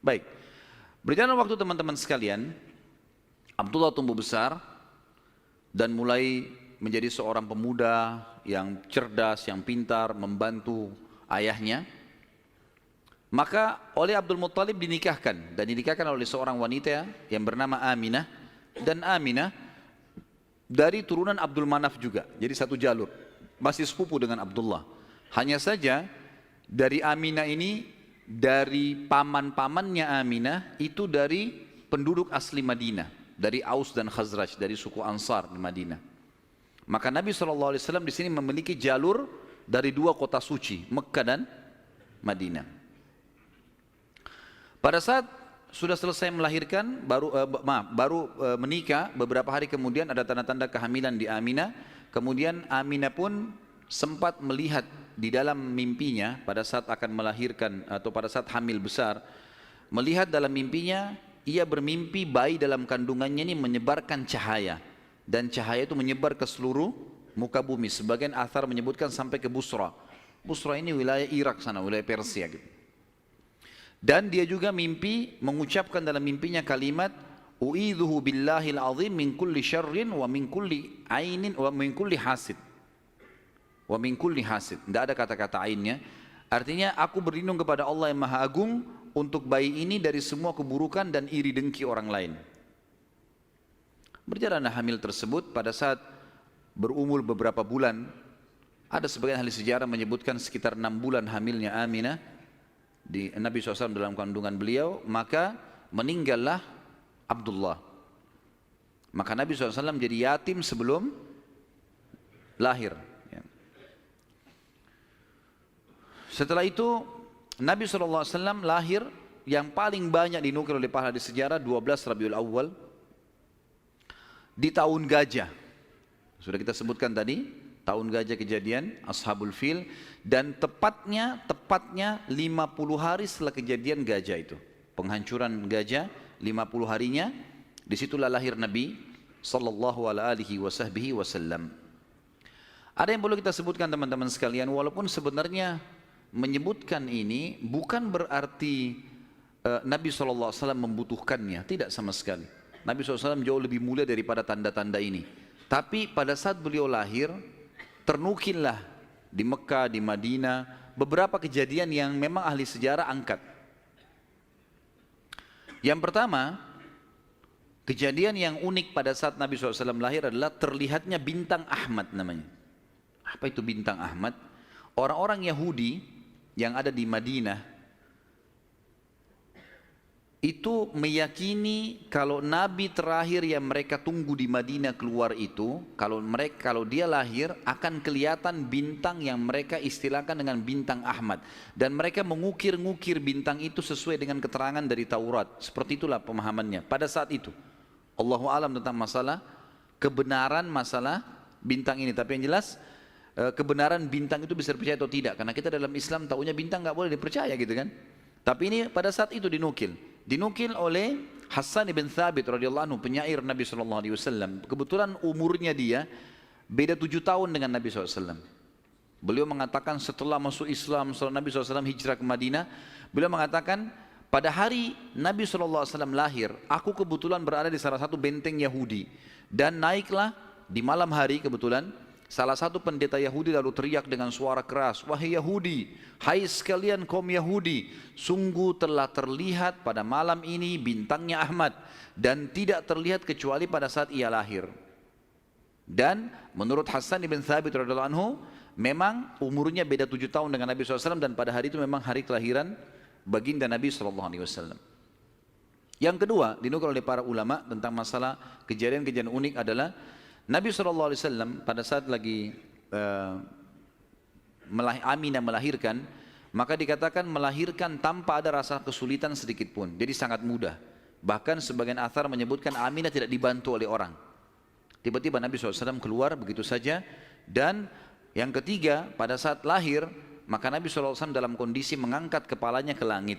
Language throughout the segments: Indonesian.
Baik, berjalan waktu teman-teman sekalian, Abdullah tumbuh besar dan mulai menjadi seorang pemuda yang cerdas, yang pintar, membantu ayahnya. Maka oleh Abdul Muttalib dinikahkan, dan dinikahkan oleh seorang wanita yang bernama Aminah. Dan Aminah dari turunan Abdul Manaf juga, jadi satu jalur, masih sepupu dengan Abdullah. Hanya saja dari Aminah ini, dari paman-pamannya Aminah itu dari penduduk asli Madinah, dari Aus dan Khazraj, dari suku Ansar di Madinah. Maka Nabi SAW di sini memiliki jalur dari dua kota suci, Mekkah dan Madinah. Pada saat sudah selesai melahirkan, baru menikah, beberapa hari kemudian ada tanda-tanda kehamilan di Aminah. Kemudian Aminah pun sempat melihat di dalam mimpinya pada saat akan melahirkan atau pada saat hamil besar, melihat dalam mimpinya ia bermimpi bayi dalam kandungannya ini menyebarkan cahaya, dan cahaya itu menyebar ke seluruh muka bumi. Sebagian athar menyebutkan sampai ke Busra. Busra ini wilayah Irak sana, wilayah Persia gitu. Dan dia juga mimpi mengucapkan dalam mimpinya kalimat u'idzuhu billahil azim min kulli syarrin wa min kulli ainin wa min kulli hasid. Wa min kulli hasid. Tidak ada kata-kata ainnya. Artinya aku berlindung kepada Allah yang Maha Agung untuk bayi ini dari semua keburukan dan iri dengki orang lain. Berjalanlah hamil tersebut. Pada saat berumur beberapa bulan, ada sebagian ahli sejarah menyebutkan sekitar 6 bulan hamilnya Aminah di Nabi SAW dalam kandungan beliau, maka meninggallah Abdullah. Maka Nabi SAW jadi yatim sebelum lahir. Setelah itu Nabi SAW lahir, yang paling banyak dinukil oleh para ahli sejarah 12 Rabiul Awal di tahun gajah. Sudah kita sebutkan tadi, tahun gajah kejadian Ashabul Fil, dan tepatnya 50 hari setelah kejadian gajah itu, penghancuran gajah, 50 harinya disitulah lahir Nabi sallallahu alaihi wasallam. Ada yang perlu kita sebutkan teman-teman sekalian, walaupun sebenarnya menyebutkan ini bukan berarti Nabi SAW membutuhkannya, tidak sama sekali. Nabi SAW jauh lebih mulia daripada tanda-tanda ini. Tapi pada saat beliau lahir, ternukillah di Mekah, di Madinah, beberapa kejadian yang memang ahli sejarah angkat. Yang pertama, kejadian yang unik pada saat Nabi SAW lahir adalah terlihatnya bintang Ahmad namanya. Apa itu bintang Ahmad? Orang-orang Yahudi yang ada di Madinah itu meyakini kalau Nabi terakhir yang mereka tunggu di Madinah keluar itu, kalau dia lahir akan kelihatan bintang yang mereka istilahkan dengan bintang Ahmad, dan mereka mengukir-ngukir bintang itu sesuai dengan keterangan dari Taurat. Seperti itulah pemahamannya pada saat itu. Allahu alam tentang masalah kebenaran masalah bintang ini, tapi yang jelas kebenaran bintang itu bisa dipercaya atau tidak, karena kita dalam Islam tahunya bintang nggak boleh dipercaya gitu kan. Tapi ini pada saat itu dinukil oleh Hassan ibn Thabit radhiyallahu anhu, penyair Nabi SAW. Kebetulan umurnya dia beda 7 tahun dengan Nabi SAW. Beliau mengatakan setelah masuk Islam, setelah Nabi SAW hijrah ke Madinah, beliau mengatakan pada hari Nabi SAW lahir, aku kebetulan berada di salah satu benteng Yahudi, dan naiklah di malam hari kebetulan salah satu pendeta Yahudi lalu teriak dengan suara keras, wahai Yahudi, hai sekalian kaum Yahudi, sungguh telah terlihat pada malam ini bintangnya Ahmad, dan tidak terlihat kecuali pada saat ia lahir. Dan menurut Hassan ibn Thabit radhiyallahu anhu, memang umurnya beda 7 tahun dengan Nabi SAW, dan pada hari itu memang hari kelahiran baginda Nabi SAW. Yang kedua dinukil oleh para ulama tentang masalah kejadian-kejadian unik adalah Nabi SAW pada saat lagi Aminah melahirkan, maka dikatakan melahirkan tanpa ada rasa kesulitan sedikit pun, jadi sangat mudah. Bahkan sebagian athar menyebutkan Aminah tidak dibantu oleh orang. Tiba-tiba Nabi SAW keluar begitu saja. Dan yang ketiga, pada saat lahir, maka Nabi SAW dalam kondisi mengangkat kepalanya ke langit,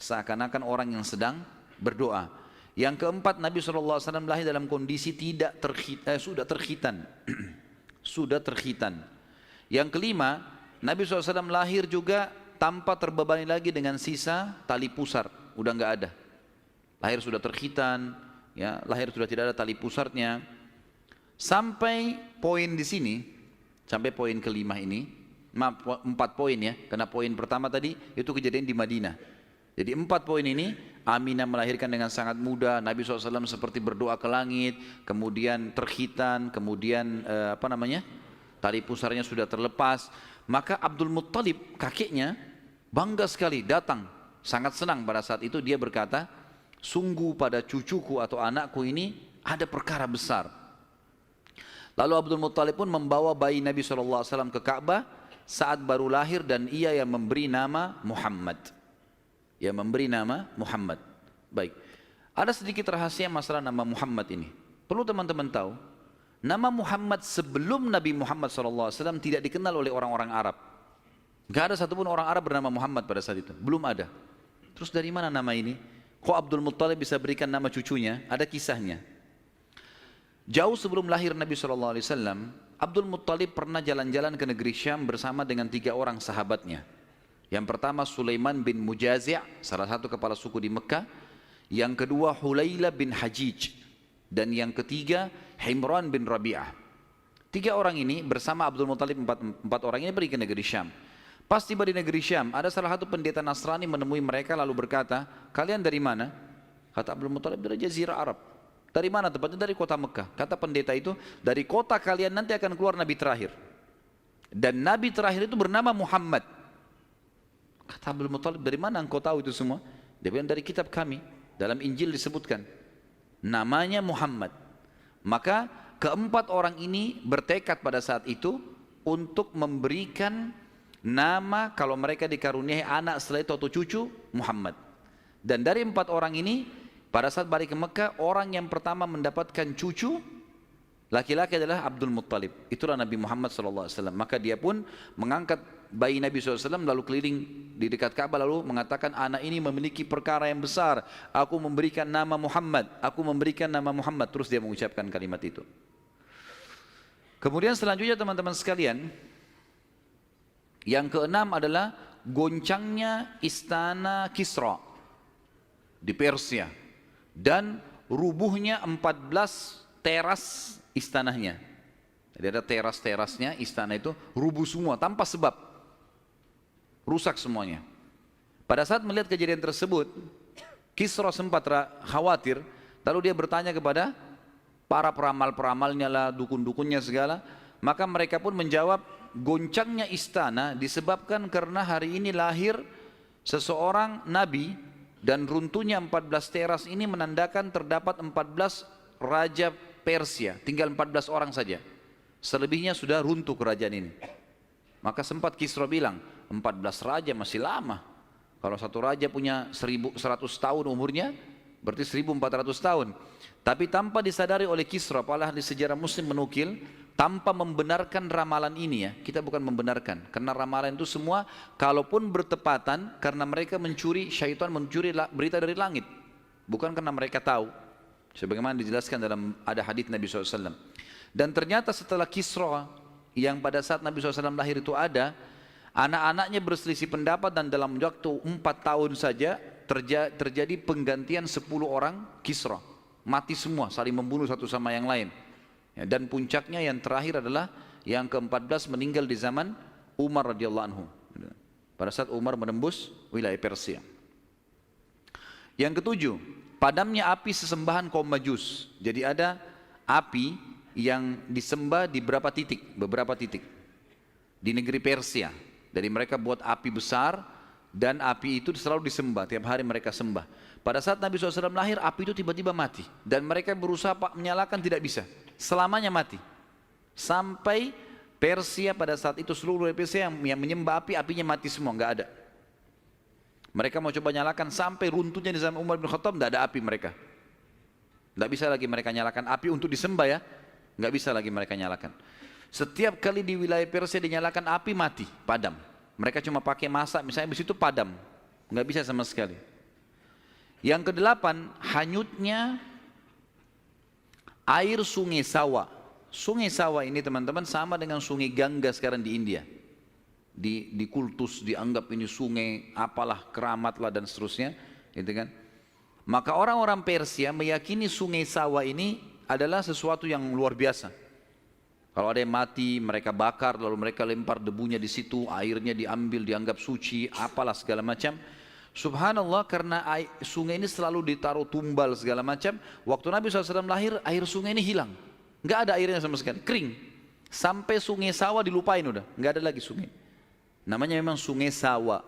seakan-akan orang yang sedang berdoa. Yang keempat, Nabi SAW lahir dalam kondisi sudah terkhitan. Sudah terkhitan. Yang kelima, Nabi SAW lahir juga tanpa terbebani lagi dengan sisa tali pusar. udah nggak ada. Lahir sudah terkhitan, ya, lahir sudah tidak ada tali pusarnya. Sampai poin di sini, sampai poin kelima ini, maaf, 4 poin ya, karena poin pertama tadi itu kejadian di Madinah. Jadi 4 poin ini, Aminah melahirkan dengan sangat muda, Nabi SAW seperti berdoa ke langit, kemudian terkhitan, kemudian tali pusarnya sudah terlepas. Maka Abdul Muttalib, kakeknya, bangga sekali datang, sangat senang pada saat itu. Dia berkata, sungguh pada cucuku atau anakku ini ada perkara besar. Lalu Abdul Muttalib pun membawa bayi Nabi SAW ke Ka'bah saat baru lahir, dan ia yang memberi nama Muhammad. Yang memberi nama Muhammad. Baik, ada sedikit rahasia masalah nama Muhammad ini. Perlu teman-teman tahu, nama Muhammad sebelum Nabi Muhammad SAW tidak dikenal oleh orang-orang Arab. Gak ada satupun orang Arab bernama Muhammad pada saat itu, belum ada. Terus dari mana nama ini? Kok Abdul Muttalib bisa berikan nama cucunya? Ada kisahnya. Jauh sebelum lahir Nabi SAW, Abdul Muttalib pernah jalan-jalan ke negeri Syam bersama dengan 3 orang sahabatnya. Yang pertama Sulaiman bin Mujazi', salah satu kepala suku di Mekah. Yang kedua Hulayla bin Hajij. Dan yang ketiga Himran bin Rabi'ah. 3 orang ini bersama Abdul Muttalib, 4 orang ini pergi ke negeri Syam. Pas tiba di negeri Syam, ada salah satu pendeta Nasrani menemui mereka lalu berkata, kalian dari mana? Kata Abdul Muttalib, dari Jazirah Arab. Dari mana tempatnya? Dari kota Mekah. Kata pendeta itu, dari kota kalian nanti akan keluar Nabi terakhir. Dan Nabi terakhir itu bernama Muhammad. Kata Abdul Muttalib, dari mana engkau tahu itu semua? Dia bilang, dari kitab kami, dalam Injil disebutkan namanya Muhammad. Maka keempat orang ini bertekad pada saat itu untuk memberikan nama kalau mereka dikaruniai anak setelah itu atau cucu, Muhammad. Dan dari 4 orang ini, pada saat balik ke Mekah, orang yang pertama mendapatkan cucu laki-laki adalah Abdul Muttalib. Itulah Nabi Muhammad SAW. Maka dia pun mengangkat bayi Nabi SAW lalu keliling di dekat Ka'bah lalu mengatakan, anak ini memiliki perkara yang besar. Aku memberikan nama Muhammad. Aku memberikan nama Muhammad. Terus dia mengucapkan kalimat itu. Kemudian selanjutnya teman-teman sekalian, yang keenam adalah goncangnya istana Kisra di Persia dan rubuhnya 14 teras istananya. Jadi ada teras-terasnya istana itu rubuh semua tanpa sebab, rusak semuanya. Pada saat melihat kejadian tersebut, Kisra sempat khawatir, lalu dia bertanya kepada para peramal-peramalnya lah, dukun-dukunnya segala. Maka mereka pun menjawab, goncangnya istana disebabkan karena hari ini lahir seseorang nabi, dan runtuhnya 14 teras ini menandakan terdapat 14 raja Persia, tinggal 14 orang saja. Selebihnya sudah runtuh kerajaan ini. Maka sempat Kisra bilang, 14 raja masih lama. Kalau satu raja punya 1100 tahun umurnya, berarti 1400 tahun. Tapi tanpa disadari oleh Kisra, para ahli sejarah muslim menukil, tanpa membenarkan ramalan ini ya, kita bukan membenarkan. Karena ramalan itu semua, kalaupun bertepatan, karena mereka mencuri, syaitan mencuri berita dari langit. Bukan karena mereka tahu. Sebagaimana dijelaskan dalam ada hadits Nabi SAW. Dan ternyata setelah Kisra yang pada saat Nabi SAW lahir itu ada, anak-anaknya berselisih pendapat dan dalam waktu 4 tahun saja terjadi penggantian 10 orang Kisra. Mati semua, saling membunuh satu sama yang lain. Ya, dan puncaknya yang terakhir adalah yang ke-14 meninggal di zaman Umar radhiyallahu anhu. Pada saat Umar menembus wilayah Persia. Yang ketujuh, padamnya api sesembahan kaum Majus. Jadi ada api yang disembah di beberapa titik di negeri Persia. Jadi mereka buat api besar dan api itu selalu disembah, tiap hari mereka sembah. Pada saat Nabi SAW lahir, api itu tiba-tiba mati dan mereka berusaha menyalakan, tidak bisa, selamanya mati. Sampai Persia pada saat itu seluruh Persia yang menyembah api, apinya mati semua, nggak ada. Mereka mau coba nyalakan sampai runtuhnya di zaman Umar bin Khattab, tidak ada api mereka. Tidak bisa lagi mereka nyalakan api untuk disembah ya, nggak bisa lagi mereka nyalakan. Setiap kali di wilayah Persia dinyalakan api mati, padam. Mereka cuma pakai masak, misalnya di situ padam, nggak bisa sama sekali. Yang kedelapan, hanyutnya air sungai Sawa. Sungai Sawa ini teman-teman sama dengan sungai Gangga sekarang di India. Di kultus dianggap ini sungai apalah, keramat lah dan seterusnya. gitu kan. Maka orang-orang Persia meyakini sungai Sawa ini adalah sesuatu yang luar biasa. Kalau ada yang mati, mereka bakar, lalu mereka lempar debunya di situ, airnya diambil, dianggap suci, apalah segala macam. Subhanallah, karena sungai ini selalu ditaruh tumbal segala macam. Waktu Nabi SAW lahir, air sungai ini hilang. Nggak ada airnya sama sekali, kering. Sampai sungai Sawa dilupain udah, nggak ada lagi sungai. Namanya memang sungai Sawa.